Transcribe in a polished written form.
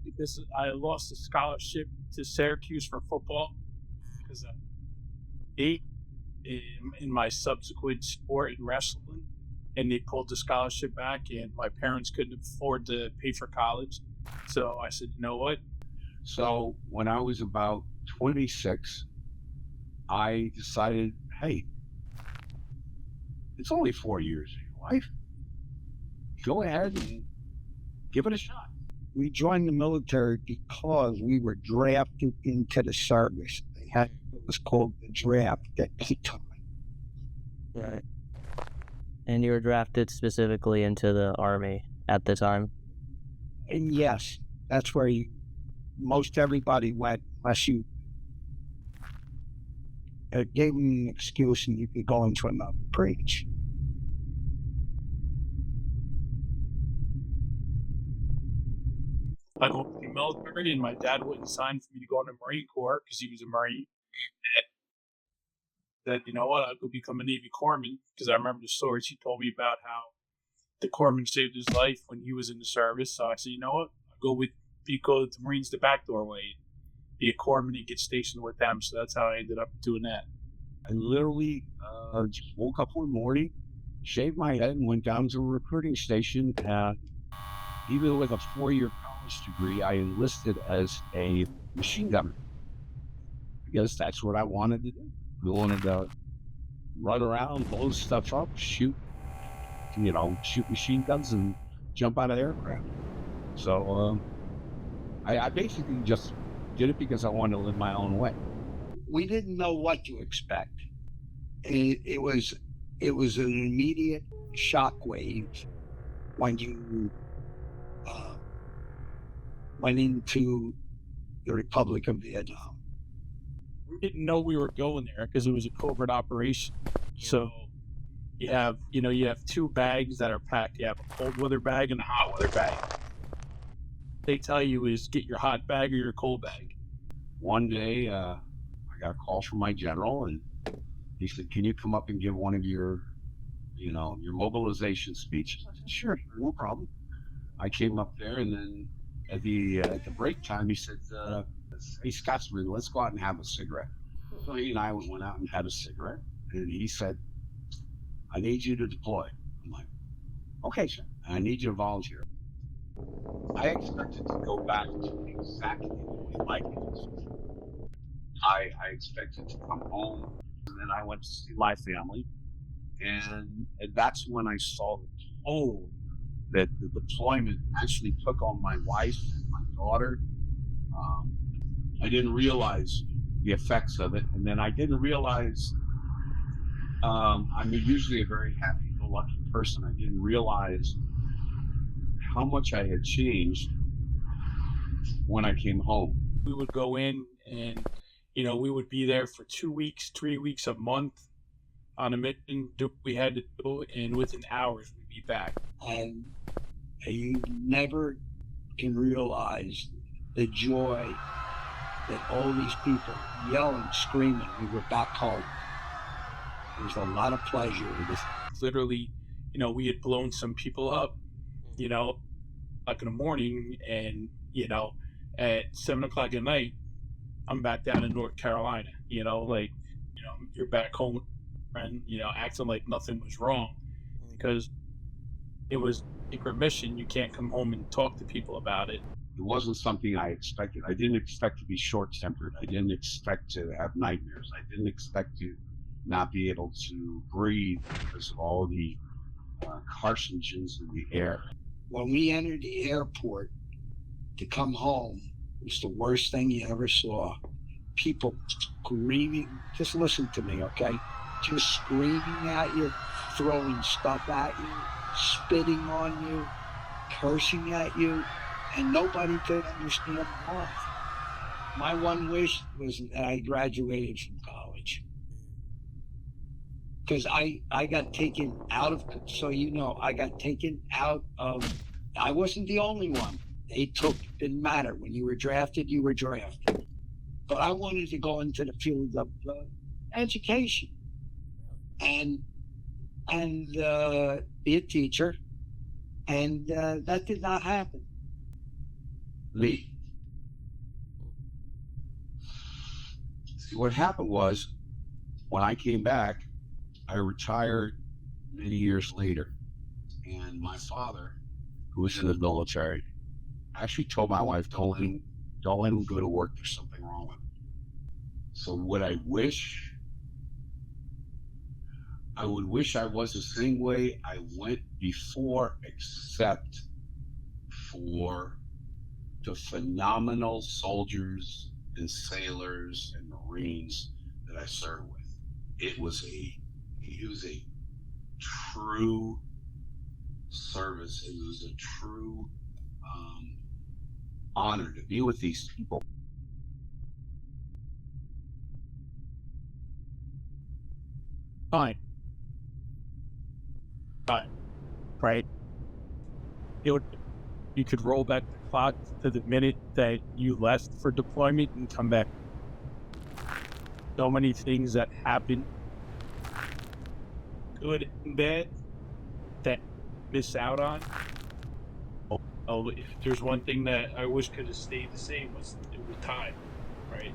Because I lost a scholarship to Syracuse for football because I ate in my subsequent sport in wrestling, and they pulled the scholarship back, and my parents couldn't afford to pay for college. So I said, you know what? So when I was about 26, I decided, hey, it's only 4 years of your life. Go ahead and give it a shot. We joined the military because we were drafted into the service. They had what was called the draft at the time. Right. And you were drafted specifically into the Army at the time? And yes, that's where most everybody went, unless you gave them an excuse and you could go into another branch. I go to the military, and my dad wouldn't sign for me to go in the Marine Corps because he was a Marine. That, you know what, I'll go become a Navy corpsman, because I remember the stories he told me about how the corpsman saved his life when he was in the service. So I said, you know what, I'll go with the Marines the backdoor way, be a corpsman and get stationed with them. So that's how I ended up doing that. I literally just woke up one morning, shaved my head, and went down to a recruiting station. Even with a 4-year college degree, I enlisted as a machine gunner because that's what I wanted to do. I wanted to run around, blow stuff up, shoot machine guns and jump out of aircraft. So I basically just did it because I wanted to live my own way. We didn't know what to expect. It was an immediate shockwave when you went into the Republic of Vietnam. We didn't know we were going there because it was a covert operation. So you have two bags that are packed. You have a cold weather bag and a hot weather bag. They tell you is get your hot bag or your cold bag. One day, I got a call from my general, and he said, "Can you come up and give one of your mobilization speeches?" I said, "Sure, no problem." I came up there, and then at the break time, he said, "Hey, Scotsman, let's go out and have a cigarette." So he and I went out and had a cigarette, and he said, "I need you to deploy." I'm like, "Okay, sir. I need you to volunteer." I expected to go back to exactly the way life was. I expected to come home, and then I went to see my family, and that's when I saw the toll that the deployment actually took on my wife and my daughter. I didn't realize the effects of it, and then I didn't realize I'm usually a very happy-go-lucky person. I didn't realize how much I had changed when I came home. We would go in, and we would be there for 2 weeks, 3 weeks, a month on a mission, do what we had to do, and within hours we'd be back. And you never can realize the joy that all these people yelling, screaming, we were back home. There's a lot of pleasure in this. Literally, we had blown some people up, like in the morning, and, at 7 o'clock at night, I'm back down in North Carolina, you're back home, and, acting like nothing was wrong, because it was a secret mission. You can't come home and talk to people about it. It wasn't something I expected. I didn't expect to be short-tempered. I didn't expect to have nightmares. I didn't expect to not be able to breathe because of all the carcinogens in the air. When we entered the airport to come home, it was the worst thing you ever saw. People screaming, just listen to me, okay? Just screaming at you, throwing stuff at you, spitting on you, cursing at you, and nobody could understand why. My one wish was that I graduated from college. Because I got taken out of, I got taken out of, I wasn't the only one. Didn't matter. When you were drafted, you were drafted. But I wanted to go into the field of education and be a teacher. And that did not happen. me. See, what happened was when I came back, I retired many years later. And my father, who was in the military, actually told my wife, don't let him go to work. There's something wrong with him. So what I would wish I was the same way I went before, except for the phenomenal soldiers and sailors and Marines that I served with. It was a true service. It was a true honor to be with these people. Fine. Right. You could roll back the clock to the minute that you left for deployment and come back. So many things that happen, good and bad, that miss out on. Oh, if there's one thing that I wish could have stayed the same, it was time, right?